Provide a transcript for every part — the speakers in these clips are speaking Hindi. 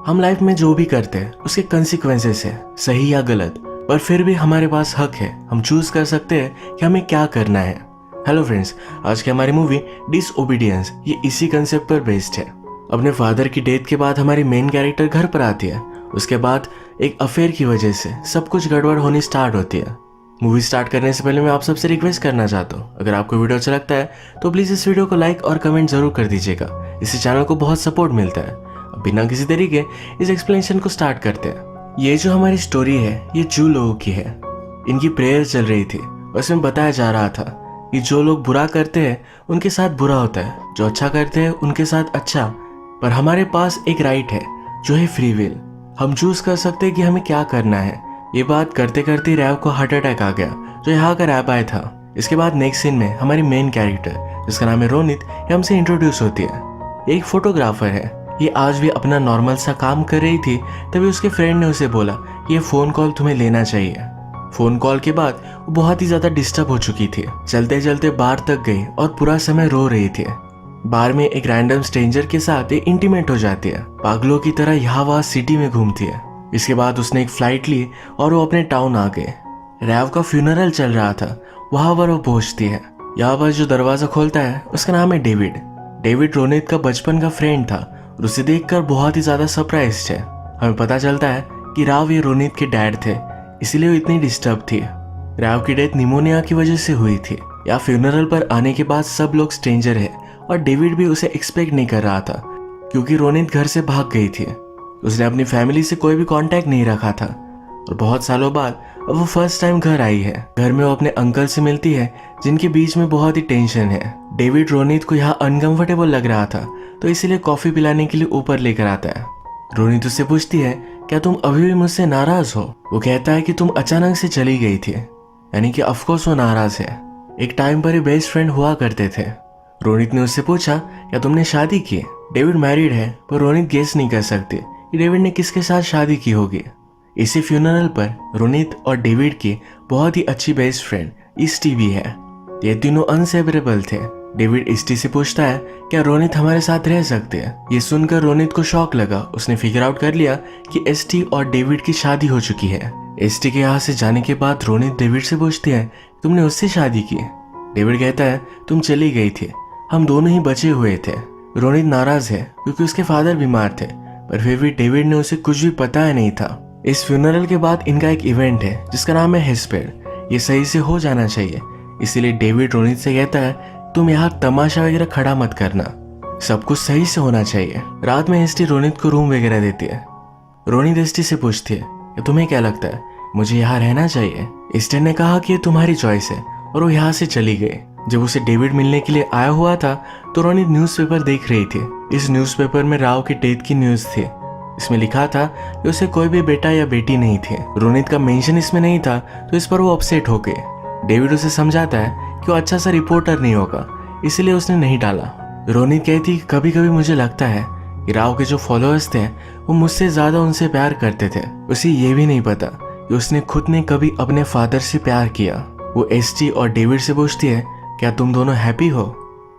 हम लाइफ में जो भी करते हैं उसके कंसिक्वेंसेस है, सही या गलत, पर फिर भी हमारे पास हक है, हम चूज कर सकते हैं कि हमें क्या करना है। हेलो फ्रेंड्स, आज की हमारी मूवी डिसओबीडियंस ये इसी कंसेप्ट पर बेस्ड है। अपने फादर की डेथ के बाद हमारी मेन कैरेक्टर घर पर आती है। उसके बाद एक अफेयर की वजह से सब कुछ गड़बड़ होनी स्टार्ट होती है। मूवी स्टार्ट करने से पहले मैं आप सबसे रिक्वेस्ट करना चाहता हूँ, अगर आपको वीडियो अच्छा लगता है तो प्लीज इस वीडियो को लाइक और कमेंट जरूर कर दीजिएगा। इससे चैनल को बहुत सपोर्ट मिलता है। अब बिना किसी तरीके इस एक्सप्लेनेशन को स्टार्ट करते हैं। ये जो हमारी स्टोरी है ये जू लोगों की है। इनकी प्रेयर चल रही थी। उसमें बताया जा रहा था कि जो लोग बुरा करते हैं उनके साथ बुरा होता है, जो अच्छा करते हैं उनके साथ अच्छा। पर हमारे पास एक राइट है जो है फ्री विल। हम चूज कर सकते हैं कि हमें क्या करना है। ये बात करते करते रैव को हार्ट अटैक आ गया, जो यहाँ का रैप आया था। इसके बाद नेक्स्ट सीन में हमारी मेन कैरेक्टर जिसका नाम है रोनित, ये हमसे इंट्रोड्यूस होती है। ये एक फोटोग्राफर है। ये आज भी अपना नॉर्मल सा काम कर रही थी, तभी उसके फ्रेंड ने उसे बोला कि ये फोन कॉल तुम्हें लेना चाहिए। फोन कॉल के बाद वो बहुत ही ज्यादा डिस्टर्ब हो चुकी थी। चलते चलते बार तक गई और पूरा समय रो रही थी। बार में एक रैंडम स्ट्रेंजर के साथ ये इंटीमेट हो जाती है। पागलों की तरह यहाँ वहाँ सिटी में घूमती है। इसके बाद उसने एक फ्लाइट ली और वो अपने टाउन आ गए। रैव का फ्यूनरल चल रहा था, वहां पर वो पहुंचती है। यहाँ पर जो दरवाजा खोलता है उसका नाम है डेविड। डेविड रोनित का बचपन का फ्रेंड था और उसे देखकर बहुत ही ज्यादा सरप्राइज्ड है। हमें पता चलता है कि राव ये रोनित के डैड थे, इसीलिए वो इतनी डिस्टर्ब थी। राव की डेथ निमोनिया की वजह से हुई थी। या फ्यूनरल पर आने के बाद सब लोग स्ट्रेंजर है और डेविड भी उसे एक्सपेक्ट नहीं कर रहा था, क्योंकि रोनित घर से भाग गई थी। उसने अपनी फैमिली से कोई भी कांटेक्ट नहीं रखा था और बहुत सालों बाद अब वो फर्स्ट टाइम घर आई है। घर में वो अपने अंकल से मिलती है, जिनके बीच में बहुत ही टेंशन है। डेविड रोनित को यहाँ अनकंफर्टेबल लग रहा था, तो इसीलिए कॉफी पिलाने के लिए ऊपर लेकर आता है। रोनित उससे पूछती है, क्या तुम अभी भी मुझसे नाराज हो? वो कहता है कि तुम अचानक से चली गई थी, यानी कि ऑफकोर्स वो नाराज है। एक टाइम पर ये बेस्ट फ्रेंड हुआ करते थे। रोनित ने उससे पूछा, क्या तुमने शादी की? डेविड मैरिड है, पर रोनित गेस नहीं कर सकती कि डेविड ने किसके साथ शादी की होगी। इसी फ्यूनरल पर रोनित और डेविड की बहुत ही अच्छी बेस्ट फ्रेंड ईस्टी भी है। ये तीनों अनसेपरेबल थे। डेविड ईस्टी से पूछता है, क्या रोनित हमारे साथ रह सकते हैं? ये सुनकर रोनित को शॉक लगा। उसने फिगर आउट कर लिया कि एसटी और डेविड की शादी हो चुकी है। एसटी के यहाँ से जाने के बाद रोनित डेविड से पूछती है, तुमने उससे शादी की? डेविड कहता है, तुम चली गई थी, हम दोनों ही बचे हुए थे। रोनित नाराज है क्योंकि उसके फादर बीमार थे, पर फिर भी डेविड ने उसे कुछ भी पता नहीं था। इस फ्यूनरल के बाद इनका एक इवेंट है जिसका नाम है हेस्पेड। ये सही से हो जाना चाहिए, इसीलिए डेविड रोनित से कहता है, तुम यहाँ तमाशा वगैरह खड़ा मत करना, सब कुछ सही से होना चाहिए। रात में एसटी रोनित को रूम वगैरह देती है। रोनित एसटी से पूछती है कि तुम्हें क्या लगता है, मुझे यहाँ रहना चाहिए? एसटी ने कहा कि ये तुम्हारी चॉइस है और वो यहाँ से चली गई। जब उसे डेविड मिलने के लिए आया हुआ था तो रोनित न्यूज़पेपर देख रही थी। इस न्यूज़पेपर में राव की डेथ की न्यूज़ थी। इसमें लिखा था कि उसे कोई भी बेटा या बेटी नहीं थे। रोनित का मेंशन इसमें नहीं था, तो इस पर वो अपसेट हो गए। डेविड उसे समझाता है कि वो अच्छा सा रिपोर्टर नहीं होगा, इसलिए उसने नहीं डाला। रोनित कहती, कभी कभी मुझे लगता है कि राव के जो फॉलोअर्स थे वो मुझसे ज्यादा उनसे प्यार करते थे। उसे ये भी नहीं पता कि उसने खुद ने कभी अपने फादर से प्यार किया। वो एसटी और डेविड से पूछती है, क्या तुम दोनों हैप्पी हो?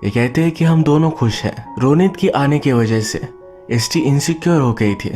ये कहते हैं कि हम दोनों खुश हैं। रोनित की आने की वजह से एसटी इनसिक्योर हो गई थी।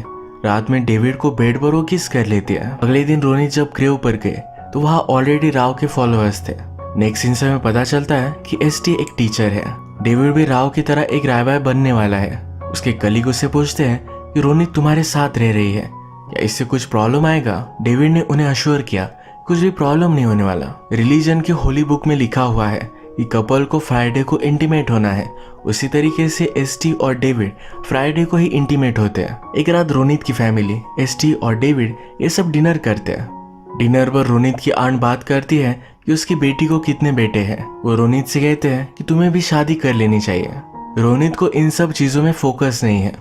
रात में डेविड को बेड पर वो किस कर लेती है। अगले दिन रोनित जब ग्रेव पर गए तो वहाँ ऑलरेडी राव के फॉलोअर्स थे। नेक्स्ट सीन से हमें पता चलता है कि एसटी एक टीचर है। डेविड भी राव की तरह एक रायबाय बनने वाला है। उसके कलीग उससे पूछते हैं कि रोनित तुम्हारे साथ रह रही है, क्या इससे कुछ प्रॉब्लम आएगा? डेविड ने उन्हें अश्योर किया कुछ भी प्रॉब्लम नहीं होने वाला। रिलीजन की होली बुक में लिखा हुआ है कि कपल को फ्राइडे को इंटीमेट होना है, उसी तरीके से एसटी और डेविड फ्राइडे को ही इंटीमेट होते हैं। एक रात रोनित की फैमिली, एसटी और डेविड ये सब डिनर करते हैं। डिनर पर रोनित की आंट बात करती है कि उसकी बेटी को कितने बेटे हैं। वो रोनित से कहते हैं कि तुम्हें भी शादी कर लेनी चाहिए। रोनित को इन सब चीजों में फोकस नहीं है।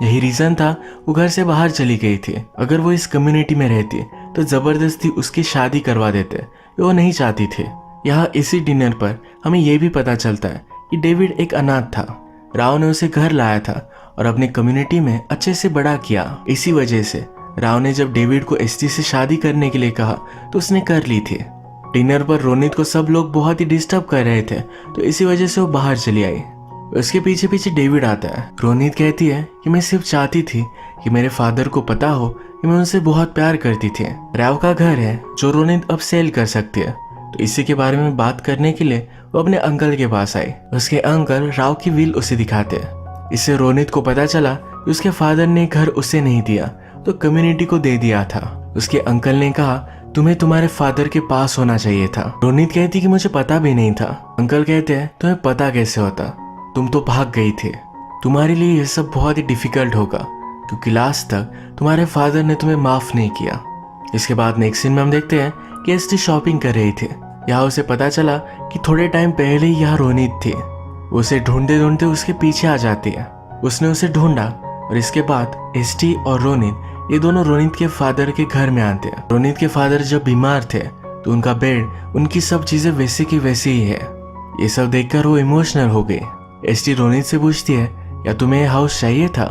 यही रीजन था वो घर से बाहर चली गई थी। अगर वो इस कम्युनिटी में रहती तो जबरदस्ती उसकी शादी करवा देते, वो नहीं चाहती थी। यहाँ इसी डिनर पर हमें यह भी पता चलता है कि डेविड एक अनाथ था। राव ने उसे घर लाया था और अपनी कम्युनिटी में अच्छे से बड़ा किया। इसी वजह से राव ने जब डेविड को एसटी से शादी करने के लिए कहा तो उसने कर ली थी। डिनर पर रोनित को सब लोग बहुत ही डिस्टर्ब कर रहे थे, तो इसी वजह से वो बाहर चली आई। उसके पीछे पीछे डेविड आता है। रोनित कहती है कि मैं सिर्फ चाहती थी कि मेरे फादर को पता हो कि मैं उनसे बहुत प्यार करती थी। राव का घर है जो रोनित अब सेल कर सकती है, तो इसी के बारे में बात करने के लिए वो अपने अंकल के पास आई। उसके अंकल राव की विल उसे दिखाते हैं। इससे रोनित को पता चला कि उसके फादर ने घर उसे नहीं दिया तो कम्युनिटी को दे दिया था। उसके अंकल ने कहा तुम्हें तुम्हारे फादर के पास होना चाहिए था। रोनित कहती कि मुझे पता भी नहीं था। अंकल कहते हैं तुम्हें पता कैसे होता, तुम तो भाग गई थी। तुम्हारे लिए यह सब बहुत ही डिफिकल्ट होगा क्योंकि लास्ट तक तुम्हारे फादर ने तुम्हें माफ नहीं किया। इसके बाद नेक्स्ट सीन में हम देखते हैं कि एसटी शॉपिंग कर रही थी। यहाँ उसे पता चला कि थोड़े टाइम पहले ही यहाँ रोनित थी। उसे ढूंढते ढूंढते उसके पीछे आ जाती है। उसने उसे ढूंढा और इसके बाद एसटी और रोनित ये दोनों रोनित के फादर के घर में आते हैं। रोनित के फादर जब बीमार थे तो उनका बेड, उनकी सब चीजें वैसी की वैसी ही है। ये सब देखकर वो इमोशनल हो गई। एसटी रोनित से पूछती है या तुम्हें ये हाउस चाहिए था?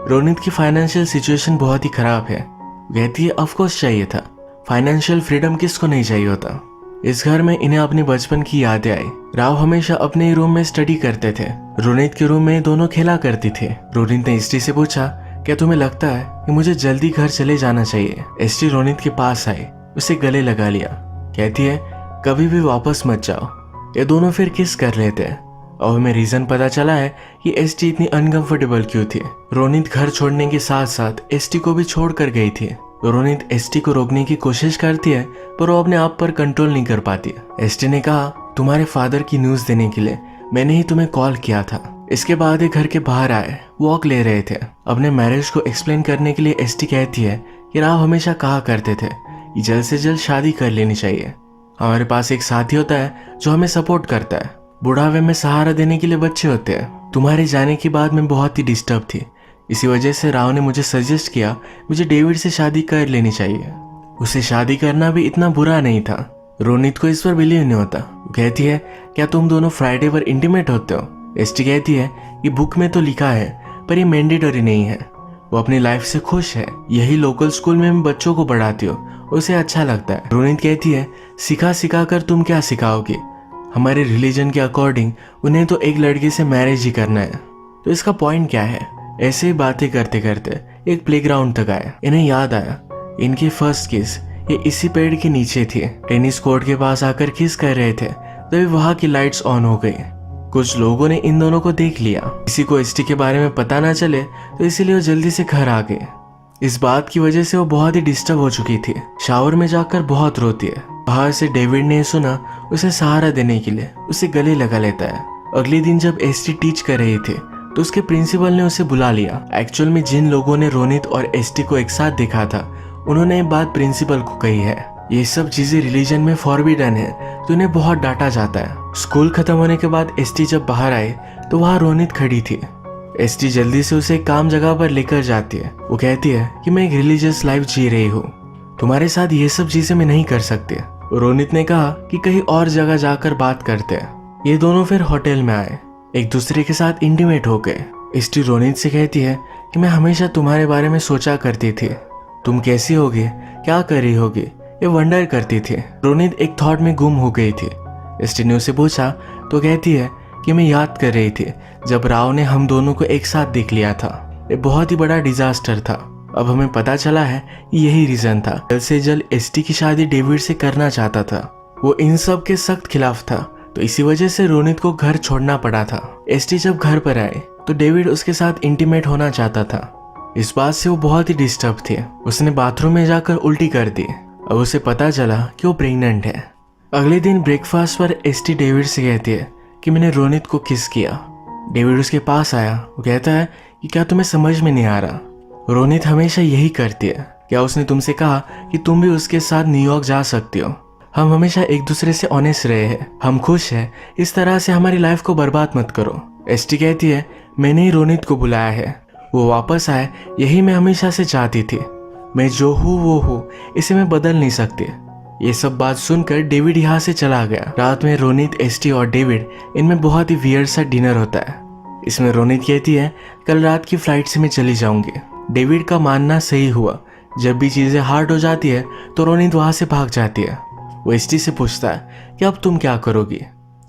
रोनित की फाइनेंशियल सिचुएशन बहुत ही खराब है। कहती है ऑफ कोर्स चाहिए था, फाइनेंशियल फ्रीडम किसको नहीं चाहिए होता। इस घर में इन्हें अपने बचपन की यादें आई। राव हमेशा अपने रूम में स्टडी करते थे। रोनित के रूम में दोनों खेला करती थे। रोनित ने एसटी से पूछा क्या तुम्हें लगता है कि मुझे जल्दी घर चले जाना चाहिए? एसटी रोनित के पास आई, उसे गले लगा लिया। कहती है कभी भी वापस मत जाओ। ये दोनों फिर किस कर रहे थे और हमें रीजन पता चला है कि एसटी इतनी अनकंफर्टेबल क्यों थी। रोनित घर छोड़ने के साथ साथ एसटी को भी छोड़ कर गई थी। रोनित एसटी को रोकने की कोशिश करती है पर वो अपने आप पर कंट्रोल नहीं कर पाती। एसटी ने कहा तुम्हारे फादर की न्यूज देने के लिए मैंने ही तुम्हें कॉल किया था। इसके बाद ये घर के बाहर आए, वॉक ले रहे थे। अपने मैरिज को एक्सप्लेन करने के लिए एसटी कहती है कि राव हमेशा कहा करते थे कि जल्द से जल्द शादी कर लेनी चाहिए। हमारे पास एक साथी होता है जो हमें सपोर्ट करता है, बुढ़ापे में सहारा देने के लिए बच्चे होते हैं। तुम्हारे जाने के बाद मैं बहुत ही डिस्टर्ब थी, इसी वजह से राव ने मुझे सजेस्ट किया मुझे डेविड से शादी कर लेनी चाहिए। उसे शादी करना भी इतना बुरा नहीं था। रोनित को इस पर बिलीव नहीं होता। वो कहती है क्या तुम दोनों फ्राइडे पर इंटीमेट होते हो? एसटी कहती है कि बुक में तो लिखा है पर ये मैंडेटरी नहीं है। वो अपनी लाइफ से खुश है, यही लोकल स्कूल में बच्चों को पढ़ाती हो, उसे अच्छा लगता है। रोनित कहती है सिखा सिखा कर तुम क्या सिखाओगे? हमारे रिलीजन के अकॉर्डिंग उन्हें तो एक लड़की से मैरिज ही करना है, तो इसका पॉइंट क्या है? ऐसे ही बातें करते करते एक प्लेग्राउंड तक आए। इन्हें याद आया इनकी फर्स्ट किस ये इसी पेड़ के नीचे थी। टेनिस कोर्ट के पास आकर किस कर रहे थे तभी वहां की लाइट्स ऑन हो गई। कुछ लोगों ने इन दोनों को देख लिया। किसी को एसटी के बारे में पता ना चले तो इसीलिए वो जल्दी से घर आ गए। इस बात की वजह से वो बहुत ही डिस्टर्ब हो चुकी थी। शावर में जाकर बहुत रोती है। बाहर से डेविड ने सुना, उसे सहारा देने के लिए उसे गले लगा लेता है। अगले दिन जब एसटी टीच कर रही थी तो उसके प्रिंसिपल ने उसे बुला लिया। एक्चुअल में जिन लोगों ने रोनित और एसटी को एक साथ देखा था उन्होंने ये बात प्रिंसिपल को कही है। ये सब चीजें रिलीजन में फॉरबिडन है तो उन्हें बहुत डांटा जाता है। स्कूल खत्म होने के बाद एसटी जब बाहर आए तो वहाँ रोनित खड़ी थी। एसटी जल्दी से उसे एक काम जगह पर लेकर जाती है। वो कहती है कि मैं एक रिलीजियस लाइफ जी रही हूँ, तुम्हारे साथ ये सब चीजें मैं नहीं कर सकती। रोनित ने कहा कि कहीं और जगह जाकर बात करते हैं। ये दोनों फिर होटल में आए, एक दूसरे के साथ इंटीमेट हो गए। एसटी रोनित से कहती है कि मैं हमेशा तुम्हारे बारे में सोचा करती थी, तुम कैसी होगी, क्या कर रही होगी, ये वंडर करती थी। रोनित एक थॉट में गुम हो गई थी। एसटी ने उसे पूछा तो कहती है कि मैं याद कर रही थी जब राव ने हम दोनों को एक साथ देख लिया था। ये बहुत ही बड़ा डिजास्टर था। अब हमें पता चला है यही रीजन था। जल्द से जल्द एसटी की शादी डेविड से करना चाहता था। वो इन सब के सख्त खिलाफ था, तो इसी वजह से रोनित को घर छोड़ना पड़ा था। एसटी जब घर पर आए तो डेविड उसके साथ इंटीमेट होना चाहता था। इस बात से वो बहुत ही डिस्टर्ब थे। उसने बाथरूम में जाकर उल्टी कर दी। अब उसे पता चला कि वो प्रेग्नेंट है। अगले दिन ब्रेकफास्ट पर एसटी डेविड से कहती है कि मैंने रोनित को किस किया। डेविड उसके पास आया। वो कहता है कि क्या तुम्हें समझ में नहीं आ रहा, रोनित हमेशा यही करती है। क्या उसने तुमसे कहा कि तुम भी उसके साथ न्यूयॉर्क जा सकती हो? हम हमेशा एक दूसरे से ऑनेस्ट रहे हैं, हम खुश हैं, इस तरह से हमारी लाइफ को बर्बाद मत करो। एसटी कहती है मैंने ही रोनित को बुलाया है, वो वापस आए, यही मैं हमेशा से चाहती थी। मैं जो हूँ वो हूँ, इसे मैं बदल नहीं सकती। ये सब बात सुनकर डेविड यहाँ से चला गया। रात में रोनित, एसटी और डेविड इनमें बहुत ही वियर्ड सा डिनर होता है। इसमें रोनित कहती है कल रात की फ्लाइट से मैं चली जाऊंगी। डेविड का मानना सही हुआ। जब भी चीजें हार्ड हो जाती है तो रोनित वहां से भाग जाती है। वो एसटी से पूछता है कि अब तुम क्या करोगी?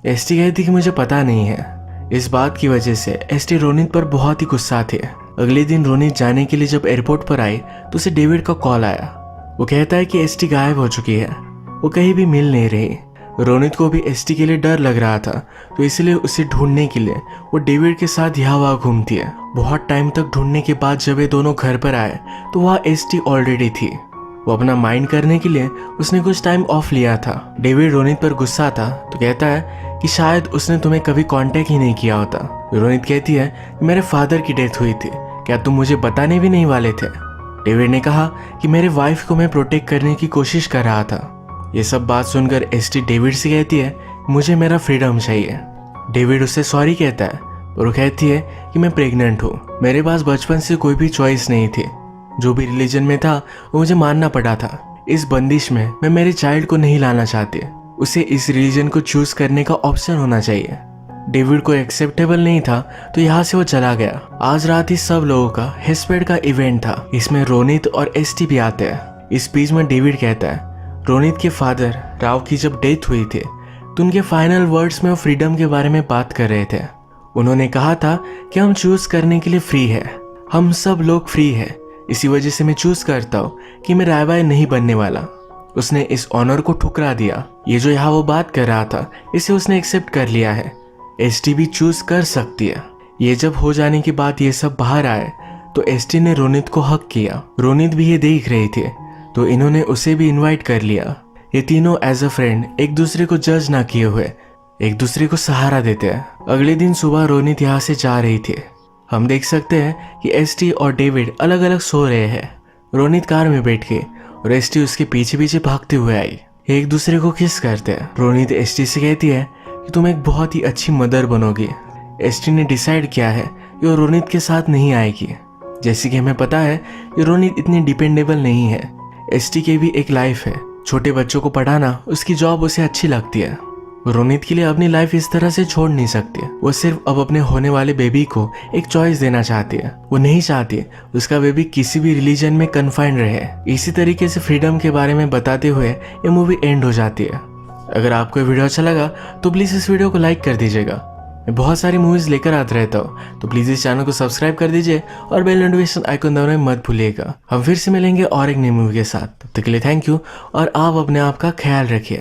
एसटी कहती कि मुझे पता नहीं है, इस बात की वजह से एसटी रोनित पर बहुत ही गुस्सा थे। अगले दिन रोनित जाने के लिए जब एयरपोर्ट पर आई तो उसे डेविड का कॉल आया। वो कहता है कि एसटी गायब हो चुकी है, वो कहीं भी मिल नहीं रही। रोनित को भी एसटी के लिए डर लग रहा था, तो इसलिए उसे ढूंढने के लिए वो डेविड के साथ यहाँ वहाँ घूमती है। बहुत टाइम तक ढूंढने के बाद जब ये दोनों घर पर आए तो वहाँ एसटी ऑलरेडी थी। वो अपना माइंड करने के लिए उसने कुछ टाइम ऑफ लिया था। डेविड रोनित पर गुस्सा था तो कहता है कि शायद उसने तुम्हें कभी कांटेक्ट ही नहीं किया होता। रोनित कहती है कि मेरे फादर की डेथ हुई थी, क्या तुम मुझे बताने भी नहीं वाले थे? डेविड ने कहा कि मेरे वाइफ को मैं प्रोटेक्ट करने की कोशिश कर रहा था। ये सब बात सुनकर एसटी डेविड से कहती है मुझे मेरा फ्रीडम चाहिए। डेविड उससे सॉरी कहता है और वो कहती है कि मैं प्रेग्नेंट हूँ, मेरे पास बचपन से कोई भी चॉइस नहीं थी, जो भी रिलीजन में था वो मुझे मानना पड़ा था। इस बंदिश में मैं मेरे चाइल्ड को नहीं लाना चाहती, उसे इस रिलीजन को चूज करने का ऑप्शन होना चाहिए। डेविड को एक्सेप्टेबल नहीं था तो यहाँ से वो चला गया। आज रात ही सब लोगों का हेस्पेड का इवेंट था, इसमें रोनित और एसटी भी आते हैं। इस स्पीच में डेविड कहता है रोनित के फादर राव की जब डेथ हुई थी तो उनके फाइनल वर्ड्स में वो फ्रीडम के बारे में बात कर रहे थे। उन्होंने कहा था कि हम चूज करने के लिए फ्री है, हम सब लोग फ्री है, इसी वजह से मैं चूज करता हूँ कि मैं रायबाई नहीं बनने वाला। उसने इस ऑनर को ठुकरा दिया। ये जो यहाँ वो बात कर रहा था इसे उसने एक्सेप्ट कर लिया है। एसटी भी चूज कर सकती है। ये जब हो जाने के बाद ये सब बाहर आए तो एसटी ने रोनित को हक किया। रोनित भी ये देख रही थी तो इन्होंने उसे भी इनवाइट कर लिया। ये तीनों एज अ फ्रेंड एक दूसरे को जज ना किए हुए एक दूसरे को सहारा देते हैं। अगले दिन सुबह रोनित यहाँ से जा रही थी। हम देख सकते हैं कि एसटी और डेविड अलग अलग सो रहे हैं। रोनित कार में बैठ गई और एसटी उसके पीछे पीछे भागते हुए आई। ये एक दूसरे को किस करते हैं। रोनित एसटी से कहती है कि तुम एक बहुत ही अच्छी मदर बनोगी। एसटी ने डिसाइड किया है कि वो रोनित के साथ नहीं आएगी। जैसे कि हमें पता है कि रोनित इतनी डिपेंडेबल नहीं है। एसटी की भी एक लाइफ है, छोटे बच्चों को पढ़ाना उसकी जॉब उसे अच्छी लगती है। रोनित के लिए अपनी लाइफ इस तरह से छोड़ नहीं सकती। वो सिर्फ अब अपने होने वाले बेबी को एक चॉइस देना चाहती है। वो नहीं चाहती उसका बेबी किसी भी रिलीजन में कन्फाइंड रहे। इसी तरीके से फ्रीडम के बारे में बताते हुए ये मूवी एंड हो जाती है। अगर आपको ये वीडियो अच्छा लगा तो प्लीज़ इस वीडियो को लाइक कर दीजिएगा। मैं बहुत सारी मूवीज़ लेकर आता रहता हूँ, तो प्लीज़ इस चैनल को सब्सक्राइब कर दीजिए और बेल नोटिफिकेशन आइकन दबाना मत भूलिएगा। हम फिर से मिलेंगे और एक नई मूवी के साथ। तब तक के लिए थैंक यू और आप अपने आप का ख्याल रखिए।